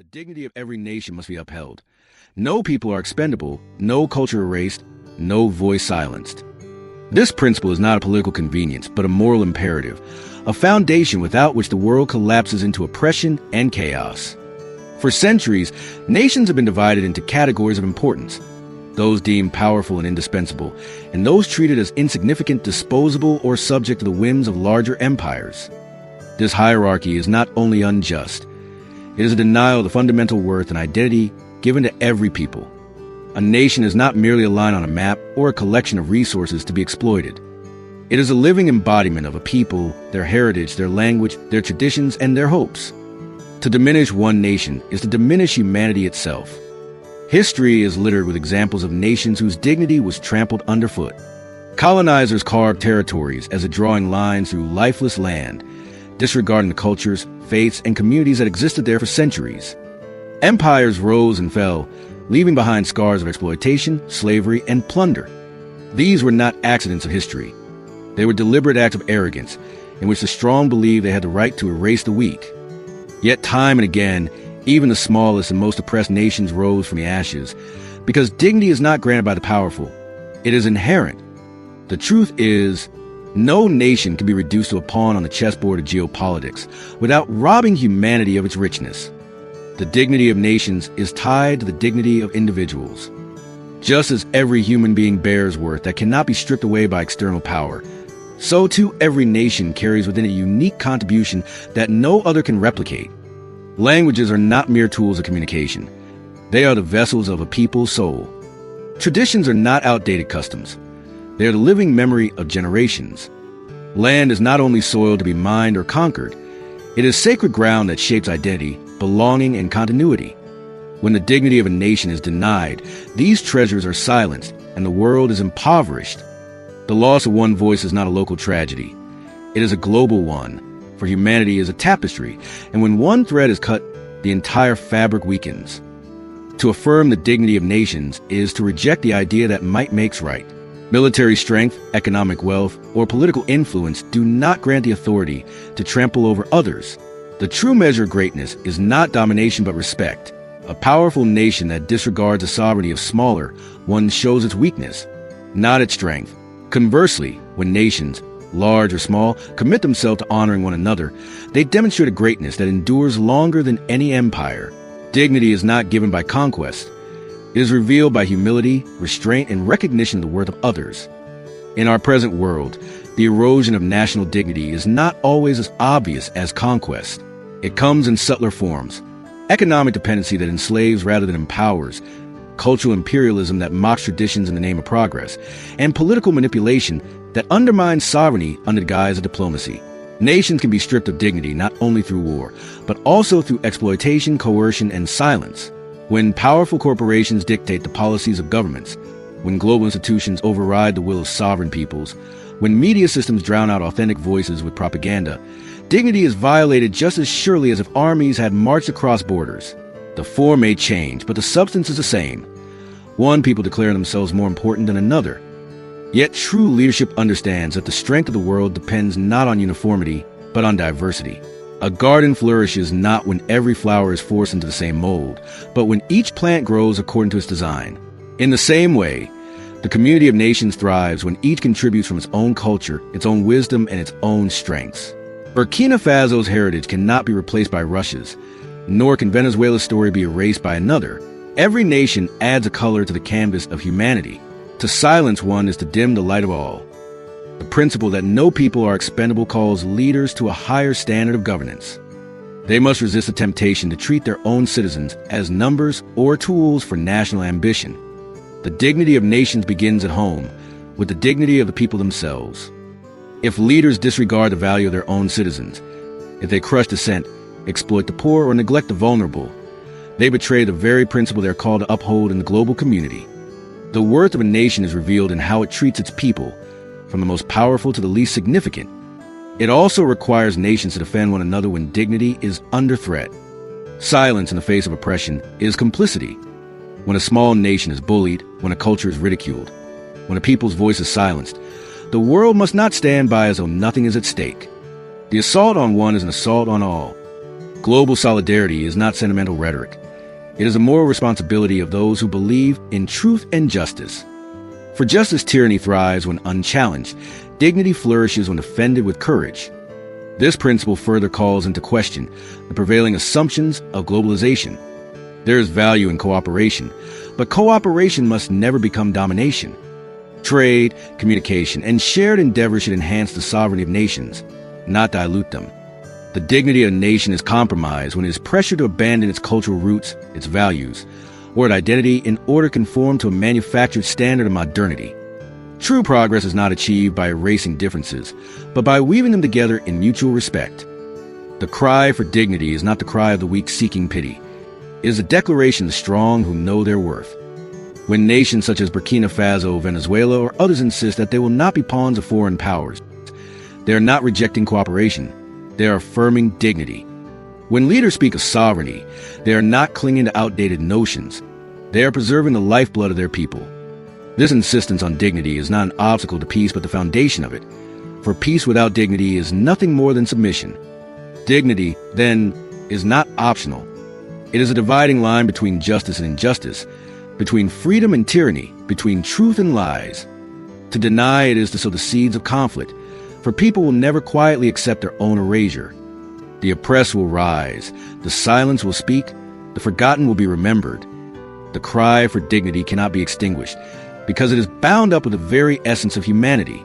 The dignity of every nation must be upheld. No people are expendable, no culture erased, no voice silenced. This principle is not a political convenience, but a moral imperative, a foundation without which the world collapses into oppression and chaos. For centuries, nations have been divided into categories of importance, those deemed powerful and indispensable, and those treated as insignificant, disposable, or subject to the whims of larger empires. This hierarchy is not only unjust, it is a denial of the fundamental worth and identity given to every people. A nation is not merely a line on a map or a collection of resources to be exploited. It is a living embodiment of a people, their heritage, their language, their traditions, and their hopes. To diminish one nation is to diminish humanity itself. History is littered with examples of nations whose dignity was trampled underfoot. Colonizers carved territories as if drawing lines through lifeless land, disregarding the cultures, faiths, and communities that existed there for centuries. Empires rose and fell, leaving behind scars of exploitation, slavery, and plunder. These were not accidents of history. They were deliberate acts of arrogance, in which the strong believed they had the right to erase the weak. Yet time and again, even the smallest and most oppressed nations rose from the ashes, because dignity is not granted by the powerful. It is inherent. The truth is, no nation can be reduced to a pawn on the chessboard of geopolitics without robbing humanity of its richness. The dignity of nations is tied to the dignity of individuals. Just as every human being bears worth that cannot be stripped away by external power, so too every nation carries within it a unique contribution that no other can replicate. Languages are not mere tools of communication. They are the vessels of a people's soul. Traditions are not outdated customs. They are the living memory of generations. Land is not only soil to be mined or conquered. It is sacred ground that shapes identity, belonging, and continuity. When the dignity of a nation is denied, these treasures are silenced, and the world is impoverished. The loss of one voice is not a local tragedy. It is a global one, for humanity is a tapestry, and when one thread is cut, the entire fabric weakens. To affirm the dignity of nations is to reject the idea that might makes right. Military strength, economic wealth, or political influence do not grant the authority to trample over others. The true measure of greatness is not domination but respect. A powerful nation that disregards the sovereignty of smaller ones shows its weakness, not its strength. Conversely, when nations, large or small, commit themselves to honoring one another, they demonstrate a greatness that endures longer than any empire. Dignity is not given by conquest. It is revealed by humility, restraint, and recognition of the worth of others. In our present world, the erosion of national dignity is not always as obvious as conquest. It comes in subtler forms. Economic dependency that enslaves rather than empowers, cultural imperialism that mocks traditions in the name of progress, and political manipulation that undermines sovereignty under the guise of diplomacy. Nations can be stripped of dignity not only through war, but also through exploitation, coercion, and silence. When powerful corporations dictate the policies of governments, when global institutions override the will of sovereign peoples, when media systems drown out authentic voices with propaganda, dignity is violated just as surely as if armies had marched across borders. The form may change, but the substance is the same. One people declare themselves more important than another. Yet true leadership understands that the strength of the world depends not on uniformity, but on diversity. A garden flourishes not when every flower is forced into the same mold, but when each plant grows according to its design. In the same way, the community of nations thrives when each contributes from its own culture, its own wisdom, and its own strengths. Burkina Faso's heritage cannot be replaced by Russia's, nor can Venezuela's story be erased by another. Every nation adds a color to the canvas of humanity. To silence one is to dim the light of all. The principle that no people are expendable calls leaders to a higher standard of governance. They must resist the temptation to treat their own citizens as numbers or tools for national ambition. The dignity of nations begins at home, with the dignity of the people themselves. If leaders disregard the value of their own citizens, if they crush dissent, exploit the poor, or neglect the vulnerable, they betray the very principle they are called to uphold in the global community. The worth of a nation is revealed in how it treats its people, from the most powerful to the least significant. It also requires nations to defend one another when dignity is under threat. Silence in the face of oppression is complicity. When a small nation is bullied, when a culture is ridiculed, when a people's voice is silenced, the world must not stand by as though nothing is at stake. The assault on one is an assault on all. Global solidarity is not sentimental rhetoric. It is a moral responsibility of those who believe in truth and justice. For just as tyranny thrives when unchallenged, dignity flourishes when defended with courage. This principle further calls into question the prevailing assumptions of globalization. There is value in cooperation, but cooperation must never become domination. Trade, communication, and shared endeavor should enhance the sovereignty of nations, not dilute them. The dignity of a nation is compromised when it is pressured to abandon its cultural roots, its values, or its identity in order to conform to a manufactured standard of modernity. True progress is not achieved by erasing differences, but by weaving them together in mutual respect. The cry for dignity is not the cry of the weak seeking pity. It is a declaration of the strong who know their worth. When nations such as Burkina Faso, Venezuela, or others insist that they will not be pawns of foreign powers, they are not rejecting cooperation. They are affirming dignity. When leaders speak of sovereignty, they are not clinging to outdated notions. They are preserving the lifeblood of their people. This insistence on dignity is not an obstacle to peace, but the foundation of it. For peace without dignity is nothing more than submission. Dignity, then, is not optional. It is a dividing line between justice and injustice, between freedom and tyranny, between truth and lies. To deny it is to sow the seeds of conflict, for people will never quietly accept their own erasure. The oppressed will rise, the silent will speak, the forgotten will be remembered. The cry for dignity cannot be extinguished, because it is bound up with the very essence of humanity.